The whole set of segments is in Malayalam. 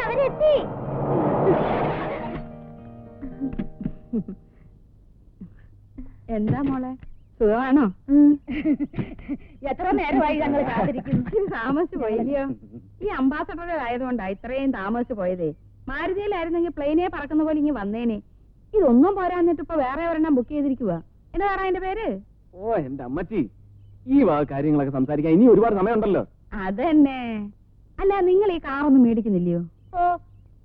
അവരെത്തി. എന്താ മോളെ, സുഖമാണോ? എത്ര നേരമായി ഞങ്ങൾ കാത്തിരിക്കുന്നു. താമസിച്ചു പോയില്ലയോ? ഈ അംബാസഡർ ആയതുകൊണ്ടാ ഇത്രയും താമസിച്ചു പോയതേ. മാരുതിയിലായിരുന്നെങ്കിൽ പ്ലെയിനെ പറക്കുന്ന പോലെ ഇനി വന്നേനെ. ഇതൊന്നും പോരാന്നിട്ട് ഇപ്പൊ വേറെ ഒരെണ്ണം ബുക്ക് ചെയ്തിരിക്കുക. എന്നതാ അതിന്റെ പേര്? ഓ എന്റെ അമ്മച്ചി, ഈ കാര്യങ്ങളൊക്കെ സംസാരിക്കാൻ ഇനി ഒരുപാട് സമയമുണ്ടല്ലോ. അതന്നെ. അല്ല, നിങ്ങൾ ഈ കാറൊന്നും മേടിക്കുന്നില്ലയോ? ഓ,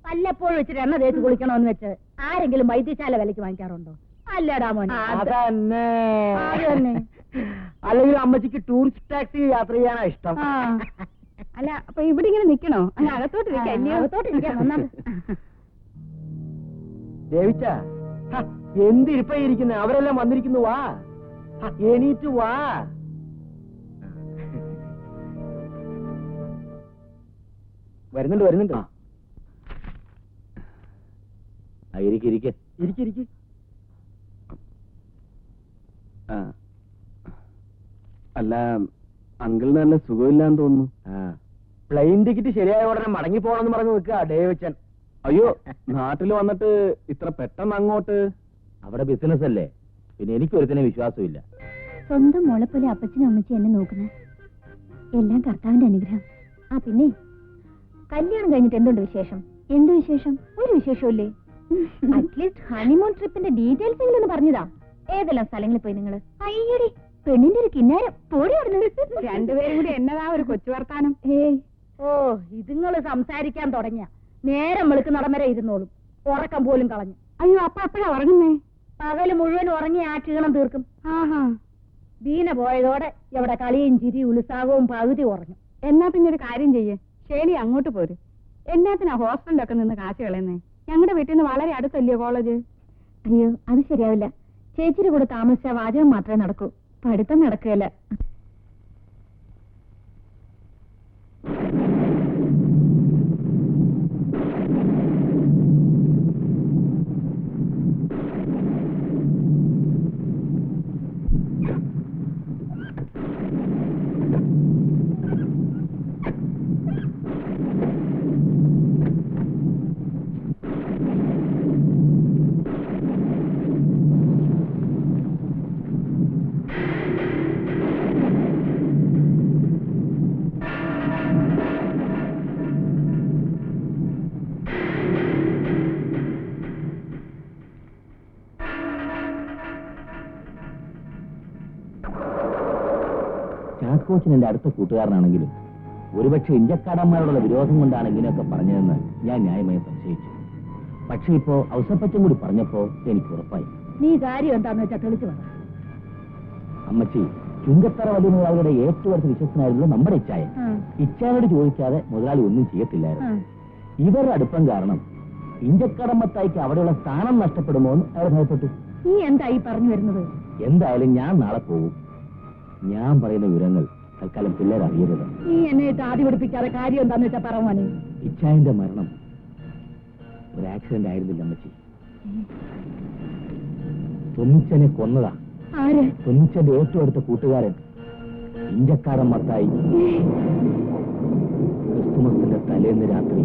വല്ലപ്പോഴും വെച്ചിട്ട് എണ്ണ തേച്ച് കുളിക്കണമെന്ന് വെച്ച് ആരെങ്കിലും വൈദ്യശാല വിലക്ക് വാങ്ങിക്കാറുണ്ടോ? അല്ലടാ മോനെ. അതന്നെ. അല്ലെങ്കിൽ അമ്മച്ചിക്ക് ടൂറിസ്റ്റ് ടാക്സി യാത്ര ചെയ്യാനാ ഇഷ്ടം. അല്ല, അപ്പൊ ഇവിടെ ഇങ്ങനെ നിക്കണോ? അങ്ങ് അകത്തോട്ടിരിക്കാം. ദേവിച്ച, എന്തിരിപ്പായിരിക്കുന്നേ? അവരെല്ലാം വന്നിരിക്കുന്നു. വാ, എണീറ്റ് വാ. വരുന്നുണ്ട്. ഇരിക്ക്. അല്ല, അങ്കിളിന് നല്ല സുഖമില്ലാന്ന് തോന്നുന്നു. പ്ലെയിൻ ടിക്കറ്റ് ശരിയായ ഉടനെ മടങ്ങി പോകണമെന്ന് പറഞ്ഞു നിൽക്കുക ഡേവിച്ചൻ. അയ്യോ, നാട്ടിൽ വന്നിട്ട് ഇത്ര പെട്ടെന്ന് അങ്ങോട്ട്? അവിടെ ബിസിനസ് അല്ലേ, പിന്നെ എനിക്ക് ഒരുത്തനെ വിശ്വാസമില്ല. സ്വന്തം മോളെ പോലെ അപ്പച്ചനും അമ്മച്ചും എന്നെ നോക്കുന്നത് എല്ലാം കർത്താവിന്റെ അനുഗ്രഹം. ആ പിന്നെ കല്യാണം കഴിഞ്ഞിട്ട് എന്തുണ്ട് വിശേഷം? എന്ത് വിശേഷം? ഒരു വിശേഷമില്ലേ? അറ്റ്ലീസ്റ്റ് ഹണിമൂൺ ട്രിപ്പിന്റെ ഡീറ്റെയിൽസ് എങ്കിലും പറഞ്ഞതാ. ഏതെല്ലാം സ്ഥലങ്ങളിൽ പോയി നിങ്ങൾ? അയ്യടി, പെണ്ണിന്റെ ഒരു കിന്നാരം പോടി. രണ്ടുപേരും കൂടി എന്നതാ ഒരു കൊച്ചു വർത്താനം. ഓ, ഇതുങ്ങള് സംസാരിക്കാൻ തുടങ്ങിയ നേരം വെളുക്ക് നടമര ഇരുന്നോളും. ഉറക്കം പോലും കളഞ്ഞു. അയ്യോ, അപ്പൊ അപ്പഴാ ഉറങ്ങുന്നേ? പകല് മുഴുവൻ ഉറങ്ങി ആ ക്ഷീണം തീർക്കും. ആഹാ. ദീന പോയതോടെ എവിടെ കളിയും ചിരി ഉത്സാഹവും പകുതി ഉറങ്ങും. എന്നാ പിന്നെ ഒരു കാര്യം ചെയ്യേ, ശരി അങ്ങോട്ട് പോര്. എന്നാത്തിനാ ഹോസ്റ്റലിലൊക്കെ നിന്ന് കാശ് കളയുന്നേ? ഞങ്ങളുടെ വീട്ടിൽ നിന്ന് വളരെ അടുത്തല്ലയോ കോളേജ്? അയ്യോ, അത് ശരിയാവില്ല. ചേച്ചിയുടെ കൂടെ താമസിച്ച വാചകം മാത്രമേ നടക്കൂ, പഠിത്തം നടക്കുകയല്ല. ചാക്കോച്ചൻ എന്റെ അടുത്ത കൂട്ടുകാരനാണെങ്കിലും ഒരുപക്ഷെ ഇഞ്ചക്കാടന്മാരോടുള്ള വിരോധം കൊണ്ടാണ് ഇങ്ങനെയൊക്കെ പറഞ്ഞതെന്ന് ഞാൻ ന്യായമായി സംശയിച്ചു. പക്ഷെ ഇപ്പോ ഔസപ്പച്ചൻ കൂടി പറഞ്ഞപ്പോ എനിക്ക് ഉറപ്പായി. നീ കാര്യം എന്താന്ന് വെച്ചാൽ തെളിച്ചു വേണം. അമ്മച്ചി, ചുങ്കത്തറ വലിയ മുതലാളിയുടെ ഏറ്റവും അടുത്ത വിശ്വസനായിരുന്നു നമ്മുടെ ഇച്ചായ. ഇച്ചായോട് ചോദിക്കാതെ മുതലാളി ഒന്നും ചെയ്യത്തില്ലായിരുന്നു. ഇവരുടെ അടുപ്പം കാരണം ഇഞ്ചക്കടമ്പത്തായിക്ക് അവിടെയുള്ള സ്ഥാനം നഷ്ടപ്പെടുമോ എന്ന് അവർ ഭയപ്പെട്ടു. നീ എന്തായി പറഞ്ഞു വരുന്നത്? എന്തായാലും ഞാൻ നാളെ പോകും. ഞാൻ പറയുന്ന വിവരങ്ങൾ തൽക്കാലം പിള്ളേർ അറിയരുത്. നീ എന്നെ ആദ്യ പഠിപ്പിക്കാതെ കാര്യം എന്താന്ന് വെച്ചാൽ പറഞ്ഞു. ഇച്ചായന്റെ മരണം ഒരു ആക്സിഡന്റ് ആയിരുന്നില്ല അമ്മച്ചി. തൊന്നിച്ചനെ കൊന്നതാ. ആര്? തൊന്നിച്ചന്റെ ഏറ്റവും അടുത്ത കൂട്ടുകാരൻ ഇഞ്ചക്കാടൻ മത്തായി. ക്രിസ്തുമസിന്റെ തലേന്ന് രാത്രി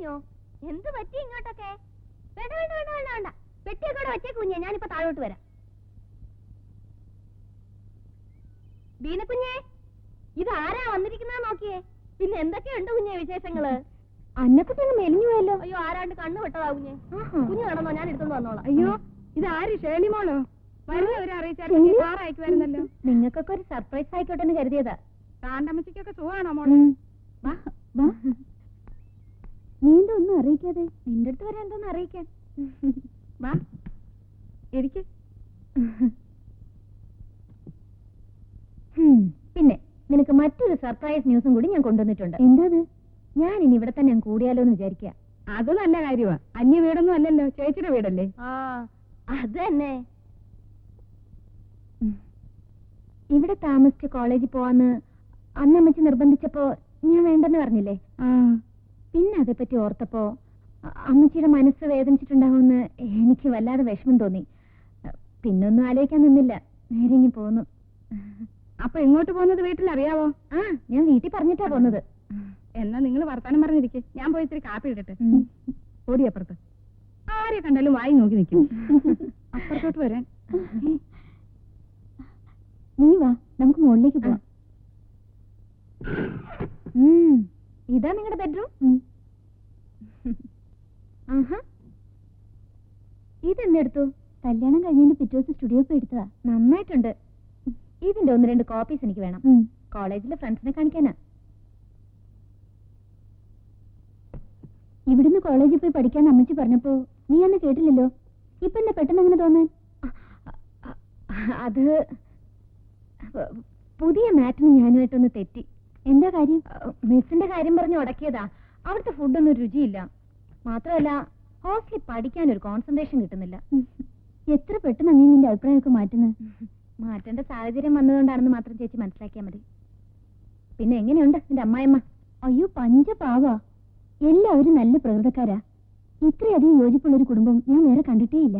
കുഞ്ഞോ? എന്ത് പറ്റി ഇങ്ങോട്ടൊക്കെ? വേണ്ട വേണ്ട വേണ്ട വേണ്ട വേണ്ട, പെട്ടിയൊക്കെ വെച്ചേ കുഞ്ഞെ, ഞാനിപ്പോ താഴോട്ട് വരാം. ബീനക്കുഞ്ഞേ, ഇത് ആരാ വന്നിരിക്കുന്ന നോക്കിയേ. പിന്നെ എന്തൊക്കെയുണ്ട് കുഞ്ഞെ വിശേഷങ്ങള്? അന്നക്കുഞ്ഞ് മെലിഞ്ഞു പോയല്ലോ. അയ്യോ, ആരാണ്ട് കണ്ണു വെട്ടതാ കുഞ്ഞെ. കുഞ്ഞു കാണുന്നോ? ഞാൻ എടുത്തോണ്ട് വന്നോളാം. അയ്യോ, ഇത് ആര്? ഷേണി മോളോ? വരുന്നവരെ അറിയിച്ചാൽ വരുന്നല്ലോ. നിങ്ങൾക്കൊക്കെ ഒരു സർപ്രൈസ് ആയിക്കോട്ടെ എന്ന് കരുതിയതാ. താണ്ടമ്മച്ചിക്കൊക്കെ സുഖമാണോ മോളെ? നീ എന്തൊന്നും അറിയിക്കാതെ? നിന്റെ അടുത്ത് വരെ എന്തോന്ന് അറിയിക്കാൻ? വാ എനിക്ക്. പിന്നെ നിനക്ക് മറ്റൊരു സർപ്രൈസ് ന്യൂസും കൂടി ഞാൻ കൊണ്ടുവന്നിട്ടുണ്ട്. എന്താത്? ഞാൻ ഇനി ഇവിടെ തന്നെ കൂടിയാലോ എന്ന് വിചാരിക്കുക. അത് നല്ല കാര്യമാ. അന്യ വീടൊന്നും അല്ലല്ലോ, ചേച്ചിയുടെ വീടല്ലേ? അത് തന്നെ. ഇവിടെ താമസിച്ച് കോളേജിൽ പോവാന്ന് അന്നമ്മച്ചി നിർബന്ധിച്ചപ്പോ ഞാൻ വേണ്ടെന്ന് പറഞ്ഞില്ലേ? പിന്നെ അതേപ്പറ്റി ഓർത്തപ്പോ അമ്മച്ചിയുടെ മനസ്സ് വേദനിച്ചിട്ടുണ്ടാവുമെന്ന് എനിക്ക് വല്ലാതെ വിഷമം തോന്നി. പിന്നൊന്നും ആലോചിക്കാൻ നിന്നില്ല, നേരെ ഇങ്ങി പോന്നു. അപ്പൊ എങ്ങോട്ട് പോകുന്നത് വീട്ടിൽ അറിയാവോ? ഞാൻ വീട്ടിൽ പറഞ്ഞിട്ടാ പോന്നത്. എന്നാ നിങ്ങൾ വർത്താനം പറഞ്ഞിരിക്കെ, ഞാൻ പോയി ഇത്തിരി കാപ്പി ഇടട്ടെ. ഓടി അപ്പുറത്ത്. ആരെ കണ്ടാലും വായി നോക്കി നിൽക്കും. അപ്പുറത്തോട്ട് വരാൻ. നീ വാ, നമുക്ക് മുകളിലേക്ക് പോവാം. ഇതാ നിങ്ങളുടെ ബെഡ്റൂം. ഇതെന്തെടുത്തു? കല്യാണം കഴിഞ്ഞതിന്റെ പിറ്റേ ദിവസം സ്റ്റുഡിയോ പോയി എടുത്തതാ. നന്നായിട്ടുണ്ട്. ഇതിന്റെ 1-2 കോപ്പീസ് എനിക്ക് വേണം. കോളേജിലെ ഫ്രണ്ട്സിനെ കാണിക്കാനാ. ഇവിടുന്ന് കോളേജിൽ പോയി പഠിക്കാൻ അമ്മച്ചി പറഞ്ഞപ്പോ നീ അന്ന് കേട്ടില്ലല്ലോ. ഇപ്പൊ എന്താ പെട്ടെന്ന് അങ്ങനെ തോന്നാൻ? അത് പുതിയ മാറ്റിന് ഞാനുമായിട്ടൊന്ന് തെറ്റി. എന്താ കാര്യം? മെസ്സിന്റെ കാര്യം പറഞ്ഞ് ഉടക്കിയതാ. അവിടുത്തെ ഫുഡൊന്നും രുചിയില്ല. മാത്രമല്ല ഹോസ്റ്റലിൽ പഠിക്കാൻ ഒരു കോൺസെൻട്രേഷൻ കിട്ടുന്നില്ല. എത്ര പെട്ടെന്ന് നീ നിന്റെ അഭിപ്രായമൊക്കെ മാറ്റുന്നത്? മാറ്റേണ്ട സാഹചര്യം വന്നതുകൊണ്ടാണെന്ന് മാത്രം ചേച്ചി മനസ്സിലാക്കിയാൽ മതി. പിന്നെ എങ്ങനെയുണ്ട് നിന്റെ അമ്മായിമ്മ? അയ്യോ, പഞ്ചപാവാ. എല്ലാവരും നല്ല പ്രകൃതക്കാരാ. ഇത്രയധികം യോജിപ്പുള്ളൊരു കുടുംബം ഞാൻ വേറെ കണ്ടിട്ടേ ഇല്ല.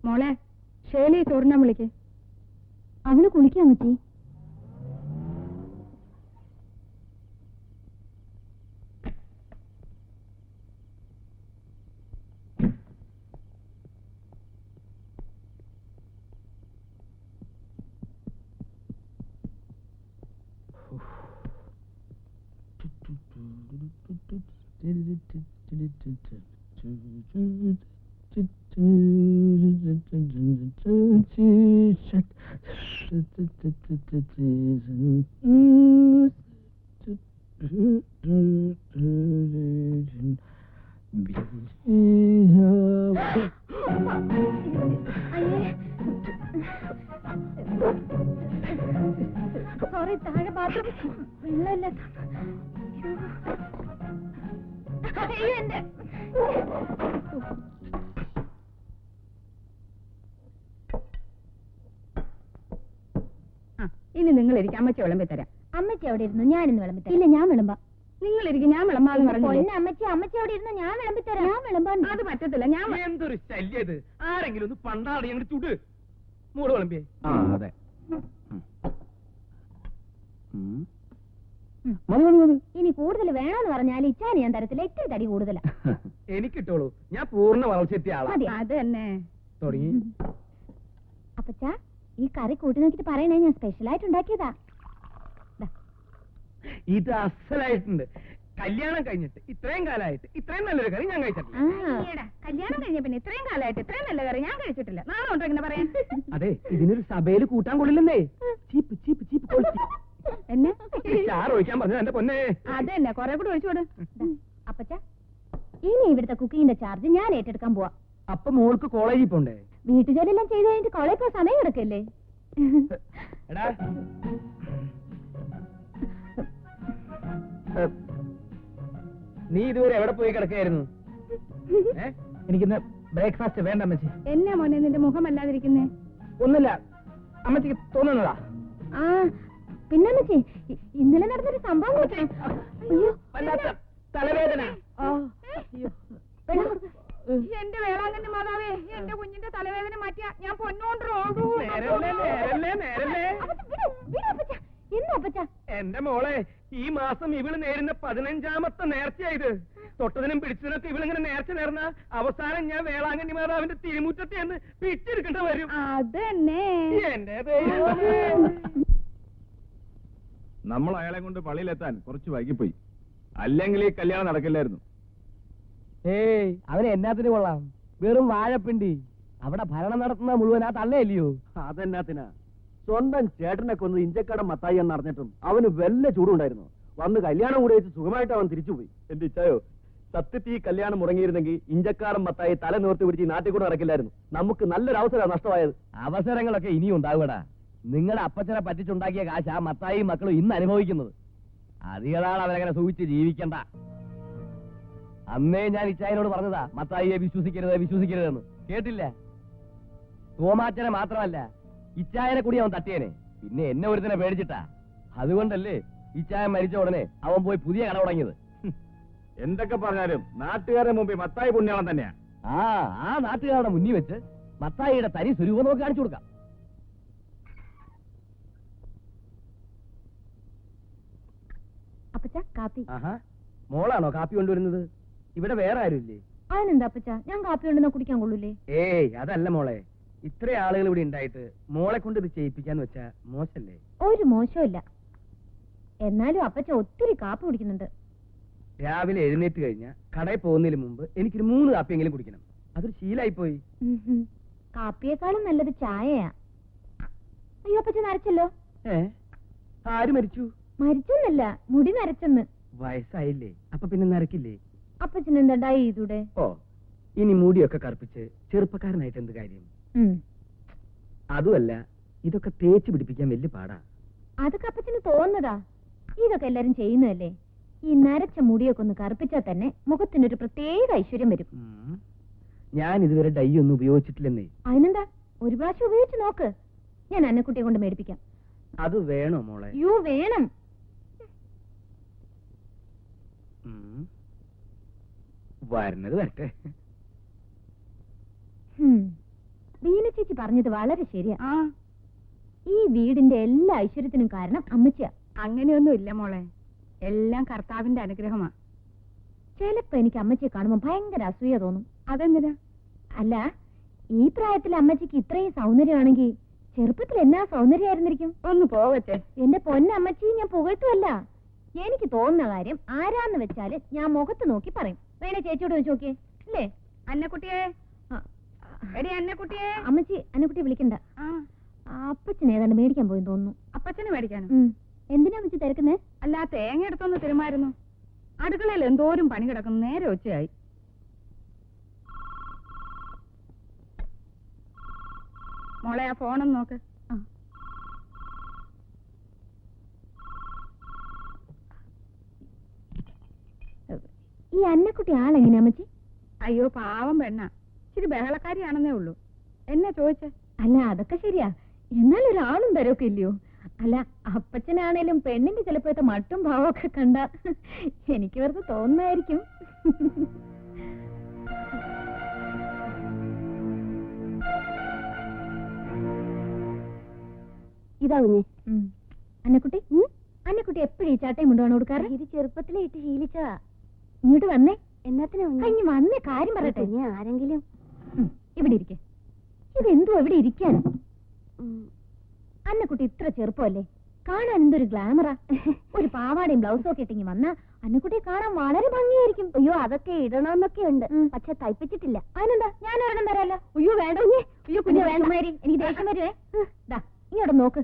മോളെ, ഷേലി ചോറിനാൻ വിളിക്കേ. അവള് കുളിക്കാൻ പറ്റി. സോറി, താഴെ ബാത്റൂം വെള്ളമില്ല. എന്റെ ഇനി നിങ്ങൾ ഇരിക്കും, അമ്മച്ചി വിളമ്പി തരാം. അമ്മച്ചി അവിടെ ഇരുന്നു, ഞാനിന്ന് വിളമ്പിത്തരാം. ഇല്ല, ഞാൻ വിളമ്പാം. നിങ്ങൾ ഇരിക്കും, ഞാൻ വിളമ്പാന്ന് പറഞ്ഞു. അമ്മച്ചി അമ്മച്ചി അവിടെ ഇരുന്നു, ഞാൻ വിളമ്പിത്തരാം. ഞാൻ വിളമ്പാൻ. അത് പറ്റത്തില്ല. ഞാൻ എന്തൊരു ശല്യത്! ആരെങ്കിലും ഒന്ന് പണ്ടാടി ഞങ്ങൾ ചുട്. മൂട് വിളമ്പിയേ. അതെ. ഇനി കൂടുതൽ വേണമെന്ന് പറഞ്ഞാൽ ഇച്ചാന് ഞാൻ തരത്തില്ല. ഇത്തിരി തടി കൂടുതലാ. എനിക്കിട്ടോളൂ, ഞാൻ പൂർണ്ണ വളർച്ചെത്തിയ ആളാ. അത് തന്നെ തുടങ്ങി. അപ്പച്ചാ, ഈ കറി കൂട്ടി നോക്കിട്ട് പറയണേ, ഞാൻ സ്പെഷ്യലായിട്ട് ഉണ്ടാക്കിയതാ. ഇത് അസലായിട്ടുണ്ട്. കല്യാണം കഴിഞ്ഞിട്ട് ഇത്രയും കാലമായിട്ട് ഇത്രയും നല്ലൊരു കറി ഞാൻ കഴിച്ചിട്ടില്ല. കല്യാണം കഴിഞ്ഞ പിന്നെ ഇത്രയും കാലമായിട്ട് ഇത്രയും നല്ല കറി ഞാൻ കഴിച്ചിട്ടില്ല. നാളെ ഉണ്ടോ ഇങ്ങനെ പറയാൻ? അതെ, ഇതിനൊരു സഭയിൽ കൂട്ടാൻ കൊള്ളില്ലെന്നേ. ചീപ്പ് ചീപ്പ് ചീപ്പ് കൊളിച്ച്. എന്നെ ചാറ് ഒഴിക്കാൻ പറഞ്ഞു എന്റെ പൊന്നെ. അത് തന്നെ, കുറെ കൂടെ ഒഴിച്ചോട്. അപ്പച്ചാ, ഇനി ഇവിടുത്തെ കുക്കിങ്ങിന്റെ ചാർജ് ഞാൻ ഏറ്റെടുക്കാൻ പോവാ. അപ്പൊ മോൾക്ക് കോളേജിൽ പോണ്ടേ? വീട്ടുജോലിയെല്ലാം ചെയ്ത് കഴിഞ്ഞിട്ട് കോളേജ് പോയി സമയം കിടക്കല്ലേ? എടാ, നീ ഇതുവരെ എവിടെ പോയി കിടക്കായിരുന്നു? എനിക്കിന്ന് ബ്രേക്ക്ഫാസ്റ്റ് വേണ്ട അമ്മച്ചി. എന്നാ മോനെ നിന്റെ മുഖം അല്ലാതിരിക്കുന്നേ? ഒന്നുമില്ല, അമ്മച്ചിക്ക് തോന്നുന്നതാ. ആ, പിന്നെ ഇന്നലെ നടന്നൊരു സംഭവം അയ്യോ വല്ലാത്ത തലവേദന. വെള്ളം കൊടുക്ക്. എന്റെ വേളാങ്കണ്ണി മാതാവേ, എന്റെ കുഞ്ഞിന്റെ തലവേദന മാറ്റിയ ഞാൻ പൊന്നോണ്ടോ. നേരല്ലേ നേരല്ലേ നേരല്ലേ. എന്താ അപ്പച്ച? എന്റെ മോളെ, ഈ മാസം ഇവള് നേരുന്ന 15ാമത്തെ നേർച്ചയായത്. തൊട്ടതിനും പിടിച്ചതിനൊക്കെ ഇവളിങ്ങനെ നേർച്ച നേർന്ന അവസാനം ഞാൻ വേളാങ്കണ്ണി മാതാവിന്റെ തിരുമുറ്റത്ത് എന്ന് പിടിച്ചെടുക്കേണ്ട വരും. അതന്നെ. എന്റെ ദൈവമേ. നമ്മൾ അയാളെ കൊണ്ട് പള്ളിയിലെത്താൻ കുറച്ച് വൈകിപ്പോയി. അല്ലെങ്കിൽ ഈ കല്യാണം നടക്കില്ലായിരുന്നു. ഏയ്, അവനെ എന്നാത്തിന് കൊള്ളാം? വെറും വാഴപ്പിണ്ടി. അവിടെ ഭരണം നടത്തുന്ന മുഴുവൻ ആ തള്ളയല്ലയോ? അതെന്നാത്തിനാ? സ്വന്തം ചേട്ടനെ കൊന്ന് ഇഞ്ചക്കടം മത്തായി എന്ന് അറിഞ്ഞിട്ടും അവന് വല്ല ചൂടുണ്ടായിരുന്നു. വന്ന് കല്യാണം കൂടി വെച്ച് സുഖമായിട്ട് അവൻ തിരിച്ചുപോയി. എന്റെ ഇച്ചായോ, സത്യത്തിൽ ഈ കല്യാണം മുടങ്ങിയിരുന്നെങ്കിൽ ഇഞ്ചക്കാടൻ മത്തായി തല നിവർത്തി പിടിച്ച് ഈ നാട്ടിൽ കൂടെ നടക്കില്ലായിരുന്നു. നമുക്ക് നല്ലൊരു അവസരമാണ് നഷ്ടമായത്. അവസരങ്ങളൊക്കെ ഇനിയും ഉണ്ടാവുകടാ. നിങ്ങളുടെ അപ്പച്ചനെ പറ്റിച്ചുണ്ടാക്കിയ കാശ് ആ മത്തായി മക്കളും ഇന്ന് അനുഭവിക്കുന്നത്. അധികനാൾ അവരങ്ങനെ സൂചിച്ച് ജീവിക്കണ്ട. അന്നേ ഞാൻ ഇച്ചായനോട് പറഞ്ഞതാ മത്തായിയെ വിശ്വസിക്കരുതെന്ന്. കേട്ടില്ല? തോമാച്ചനെ മാത്രമല്ല, ഇച്ചായനെ കൂടി അവൻ തട്ടിയനെ. പിന്നെ എന്നെ ഒരുത്തനെ പേടിച്ചിട്ടാ. അതുകൊണ്ടല്ലേ ഇച്ചായൻ മരിച്ച ഉടനെ അവൻ പോയി പുതിയ കട തുടങ്ങിയത്. എന്തൊക്കെ പറഞ്ഞാലും നാട്ടുകാരുടെ മുമ്പിൽ മത്തായി പുണ്യാളം തന്നെയാ. ആ നാട്ടുകാരുടെ മുന്നിൽ വെച്ച് മത്തായിയുടെ തനി സ്വരൂപം നമുക്ക് കാണിച്ചു കൊടുക്കാം. അപ്പച്ച കാപ്പി. മോളാണോ കാപ്പി കൊണ്ടുവരുന്നത്? ഇവിടെ വേറെ ആരുമില്ലേ? അതിനെന്താ അപ്പച്ച, ഞാൻ കാപ്പി കൊണ്ടുവന്നാ കുടിക്കാൻ കൊള്ളൂലേ? ഏയ്, അതല്ല മോളെ. ഇത്ര ആളുകൾ ഇവിടെ ഉണ്ടായിട്ട് മോളെ കൊണ്ട് ഇത് ചെയ്യിപ്പിക്കാന്ന് വെച്ചാ മോശല്ലേ? ഒരു മോശമില്ല. എന്നാലും അപ്പച്ച ഒത്തിരി കാപ്പി കുടിക്കുന്നുണ്ട്. രാവിലെ എഴുന്നേറ്റ് കഴിഞ്ഞാൽ കടയിൽ പോകുന്നതിന് മുമ്പ് എനിക്കൊരു 3 കാപ്പിയെങ്കിലും കുടിക്കണം. അതൊരു ശീലായി പോയി. കാപ്പിയേക്കാളും നല്ലത് ചായയാ. അയ്യോ അപ്പച്ച നരച്ചല്ലോ. ആര് മരിച്ചു? മരിച്ചെന്നല്ല, മുടി നരച്ചെന്ന്. വയസ്സായില്ലേ, അപ്പൊ പിന്നെ നരക്കില്ലേ? അപ്പച്ചന് എന്താ ഡൈ ചെയ്തൂടെ? ഓ, ഇനി മുടിയൊക്കെ കറുപ്പിച്ച് ചെറുപ്പക്കാരനായിട്ട് എന്ത് കാര്യം? അതുമല്ല, ഇതൊക്കെ തേച്ച് പിടിപ്പിക്കാൻ വലിയ പാടാ. അതൊക്കെ അപ്പച്ചന് തോന്നുന്നതാ. ഇതൊക്കെ എല്ലാരും ചെയ്യുന്നതല്ലേ. ഈ നരച്ച മുടിയൊക്കെ ഒന്ന് കറുപ്പിച്ചാൽ തന്നെ മുഖത്തിനൊരു പ്രത്യേക ഐശ്വര്യം വരും. ഞാൻ ഇതുവരെ ഡൈ ഒന്നും ഉപയോഗിച്ചിട്ടില്ലെന്നേ. അതിനെന്താ, ഒരു പ്രാവശ്യം ഉപയോഗിച്ച് നോക്ക്. ഞാൻ അന്നക്കുട്ടിയെ കൊണ്ട് മേടിപ്പിക്കാം. അത് വേണോ മോളെ? യോ വേണം. വരുന്നത് വരട്ടെ. ബീന ചേച്ചി പറഞ്ഞത് വളരെ ശരിയാ. ഈ വീടിന്റെ എല്ലാ ഐശ്വര്യത്തിനും കാരണം അമ്മച്ചിയാ. അങ്ങനെയൊന്നും ഇല്ല മോളെ, എല്ലാം കർത്താവിന്റെ അനുഗ്രഹമാ. ചിലപ്പോ എനിക്ക് അമ്മച്ചിയെ കാണുമ്പോ ഭയങ്കര അസൂയ തോന്നും. അതെന്തിനാ? അല്ല, ഈ പ്രായത്തിൽ അമ്മച്ചിക്ക് ഇത്രയും സൗന്ദര്യമാണെങ്കിൽ ചെറുപ്പത്തിൽ എന്നാ സൗന്ദര്യമായിരുന്നിരിക്കും. ഒന്ന് പോവട്ടെ. എന്റെ പൊന്നമ്മച്ചി, ഞാൻ പുകഴ്ത്തുമല്ല. എനിക്ക് തോന്നുന്ന കാര്യം ആരാന്ന് വെച്ചാല് ഞാൻ മുഖത്ത് നോക്കി പറയും. വേണേ ചേച്ചിയോട് വെച്ച് നോക്കിയേ. അല്ലേ അന്നക്കുട്ടിയെ? എടി അന്നക്കുട്ടിയെ. അമ്മച്ചി അന്നക്കുട്ടി വിളിക്കണ്ട. അപ്പച്ചനെ ഏതാണ്ട് മേടിക്കാൻ പോയി തോന്നുന്നു. അപ്പച്ചന് മേടിക്കാനോ? എന്തിനാ അമ്മച്ചി തിരക്കുന്നേ? അല്ല, തേങ്ങ എടുത്തൊന്ന് തിരുമായിരുന്നു. അടുക്കളയിൽ എന്തോരം പണി കിടക്കുന്നു. നേരെ ഉച്ചയായി. മോളെ, ആ ഫോണൊന്ന് നോക്ക്. ഈ അന്നക്കുട്ടി ആളെങ്ങനെയാ അമ്മച്ചി? അയ്യോ, പാവം പെണ്ണ. ഇച്ചിരി ബഹളക്കാരിയാണെന്നേ ഉള്ളൂ. എന്നെ ചോദിച്ചേ? അല്ല, അതൊക്കെ ശരിയാ. എന്നാൽ ഒരാളും തരൊക്കെ ഇല്ലയോ? അല്ല, അപ്പച്ചനാണേലും പെണ്ണിന്റെ ചിലപ്പോഴത്തെ മട്ടും ഭാവമൊക്കെ കണ്ട എനിക്ക് വെറുതെ തോന്നുന്നായിരിക്കും. ഇതാ കുഞ്ഞെ. അന്നക്കുട്ടി, അന്നക്കുട്ടി എപ്പോഴും ഈ ചാട്ടയും കൊണ്ടുപോകണം കൊടുക്കാറ്? ഇത് ചെറുപ്പത്തിലേ ഇട്ട് ശീലിച്ചതാ. ഇങ്ങോട്ട് വന്നേ. എന്നാത്തിനാ ഇനി വന്നേ? കാര്യം പറയട്ടെ. ആരെങ്കിലും ഇവിടെ ഇരിക്കേ. ഇതെന്തോ ഇവിടെ ഇരിക്കാൻ? അന്നക്കുട്ടി ഇത്ര ചെറുപ്പമല്ലേ, കാണാൻ എന്തൊരു ഗ്ലാമറാ. ഒരു പാവാടയും ബ്ലൗസും ഒക്കെ ഇട്ടിങ്ങി വന്നാ അന്നക്കുട്ടിയെ കാണാൻ വളരെ ഭംഗിയായിരിക്കും. അയ്യോ, അതൊക്കെ ഇടണമെന്നൊക്കെ ഉണ്ട്, പക്ഷെ തയ്പ്പിച്ചിട്ടില്ല. അതിനെന്താ, ഞാൻ ഒരെണ്ണം തരാമല്ലോ. അയ്യോ വേണ്ട കുഞ്ഞേ. അയ്യോ കുഞ്ഞു വേണ്ട, എനിക്ക് ദേഷ്യം വരുവേ. ഇങ്ങോട്ട് നോക്ക്.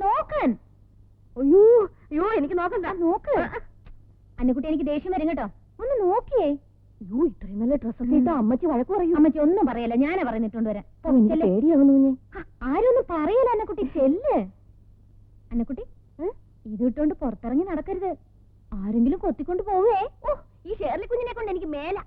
നോക്കാൻ. അയ്യോ അയ്യോ, എനിക്ക് നോക്കണ്ട. നോക്ക് അന്നക്കുട്ടി, എനിക്ക് ദേഷ്യം വരും കേട്ടോ. ഒന്ന് നോക്കിയേ. അയ്യോ, ഇത്രയും നല്ല ഡ്രസ്സൊക്കെ ഇട്ടോ അമ്മച്ചി വഴക്ക് പറയും. അമ്മച്ചി ഒന്നും പറയല്ല, ഞാനാ പറഞ്ഞിട്ടുണ്ട് വരാൻ. പേടിയാവുന്നു. ആരും ഒന്നും പറയല അന്നക്കുട്ടി. ചെല്ല് അന്നക്കുട്ടി. ഇത് ഇട്ടോണ്ട് പുറത്തിറങ്ങി നടക്കരുത്. ആരെങ്കിലും കൊത്തിക്കൊണ്ട് പോവേ. ഓ, ഈ ഷേർലി കുഞ്ഞിനെ കൊണ്ട് എനിക്ക് മേല.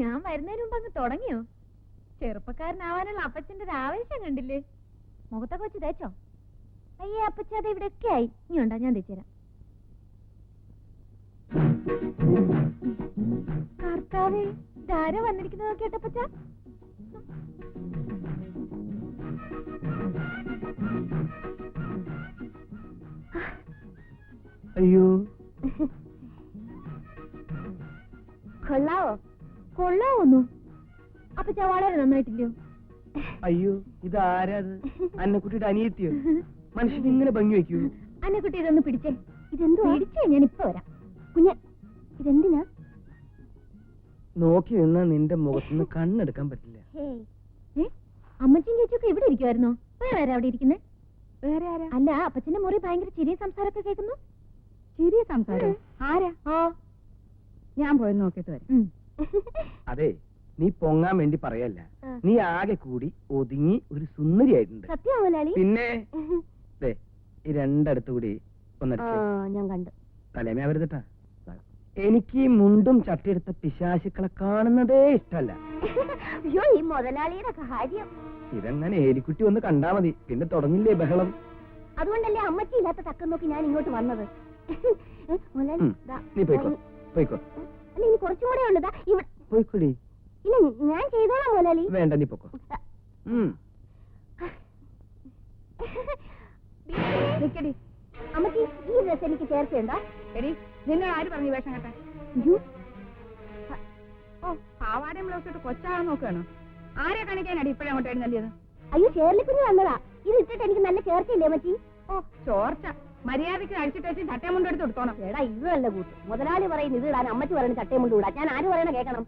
ഞാൻ വരുന്നതിന് മുമ്പ് അങ്ങ് തുടങ്ങിയോ? ചെറുപ്പക്കാരനാവാനുള്ള അപ്പച്ചന്റെ ഒരു ആവേശം കണ്ടില്ലേ? മുഖത്തൊക്കെ വെച്ച് തേച്ചോ? അയ്യേ അപ്പച്ച, അത് ഇവിടെയൊക്കെ ആയി. ഇനി ഉണ്ടോ, ഞാൻ തേച്ചുതരാം. കർത്താവേ, ധാര വന്നിരിക്കുന്നത് കേട്ടപ്പച്ച. അയ്യോ, കൊള്ളാവോ? കൊള്ളാവോന്നു? അപ്പച്ച വളരെ നന്നായിട്ടില്ലയോ? അയ്യോ, ഇതാരാത്? അന്നക്കുട്ടിയുടെ അനിയത്തിയോ? മനുഷ്യൻ ഇങ്ങനെ ഭംഗി വെക്കൂ? അന്നക്കുട്ടി ഇതൊന്ന് പിടിച്ചേ. ഇതെന്തോ പിടിച്ചേ, ഞാൻ ഇപ്പൊ വരാം. കുഞ്ഞ, ഇതെന്തിനാ? നോക്കി നിന്നാ നിന്റെ മുഖത്തുനിന്ന് കണ്ണെടുക്കാൻ പറ്റില്ല. അമ്മച്ചും ചേച്ചിയൊക്കെ ഇവിടെ ഇരിക്കുവായിരുന്നോ? വേറെ ആരാ അവിടെ ഇരിക്കുന്നേ? വേറെ ആരാ? അല്ല, അപ്പച്ചന്റെ മുറി ഭയങ്കര ചിരിയ സംസാരമൊക്കെ കേൾക്കുന്നു. ചിരിയ സംസാരം? ആരാ? ഓ, ഞാൻ പോയി നോക്കിട്ട് വരാം. അതെ, നീ പൊങ്ങാൻ വേണ്ടി പറയല്ല. നീ ആകെ കൂടി ഒതുങ്ങി ഒരു സുന്ദരിയായിട്ടുണ്ട്. സത്യം മുതലാളി? പിന്നെ ദേ, ഈ രണ്ടടുത്ത് കൂടി ഒന്നടിച്ച് ഞാൻ കണ്ടു. തലേമേ വരുതട്ടാ. എനിക്ക് ഈ മുണ്ടും ചട്ടിയെടുത്ത പിശാശുക്കളെ കാണുന്നതേ ഇഷ്ടമല്ല. അയ്യോ, ഈ മുതലാളിയുടെ കാര്യം. ഇതെങ്ങനെ എലിക്കുട്ടി ഒന്ന് കണ്ടാ മതി, പിന്നെ തുടങ്ങില്ലേ ബഹളം. അതുകൊണ്ടല്ലേ അമ്മച്ചി ഇല്ലാത്ത തക്കം നോക്കി ഞാൻ ഇങ്ങോട്ട് വന്നത്. മുതലാളി, ദാ, നീ പോയിക്കോ, പോയിക്കോ, അല്ല, ഇനി കുറച്ചും കൂടെ ഉള്ളതാ ഇവിടെ. പോയിക്കോടി. ഇല്ല, ഞാൻ ചെയ്തോളാം മുതലാളി. വേണ്ട, നീ പൊക്കോ. നിക്കടി. അമ്മച്ചി, ഈ ഡ്രസ് എനിക്ക് ചേർച്ചയുണ്ടോ? എടി, നിന്നെ ആര് പറഞ്ഞു വേഷം കേട്ടെ? അയ്യോ, ഓ, പാവാടയും ബ്ലൗസ് ഇട്ട് കൊച്ചാകാൻ നോക്കുകയാണോ? ആരെ കാണിക്കാനടി ഇപ്പഴേ അങ്ങോട്ട് എഴുന്നള്ളിയത്? അയ്യോ, ഷേർലിക്കുഞ്ഞ് വന്നതാ. ഇത് ഇട്ടിട്ട് എനിക്ക് നല്ല ചേർച്ചയില്ലേ അമ്മച്ചി? ഓ, ചോർച്ച. മര്യാദയ്ക്ക് അഴിച്ചിട്ട് വെച്ച് ചട്ടയും മുണ്ടും എടുത്ത് എടുത്തോണം. എടാ, ഇത് നല്ല കൂട്ട്. മുതലാളി പറയുന്നത് ഇത് ഇടാൻ, അമ്മച്ചി പറയുന്നത് ചട്ടയും കൊണ്ട് വിടാൻ. ഞാൻ ആര് പറയണ കേൾക്കണം?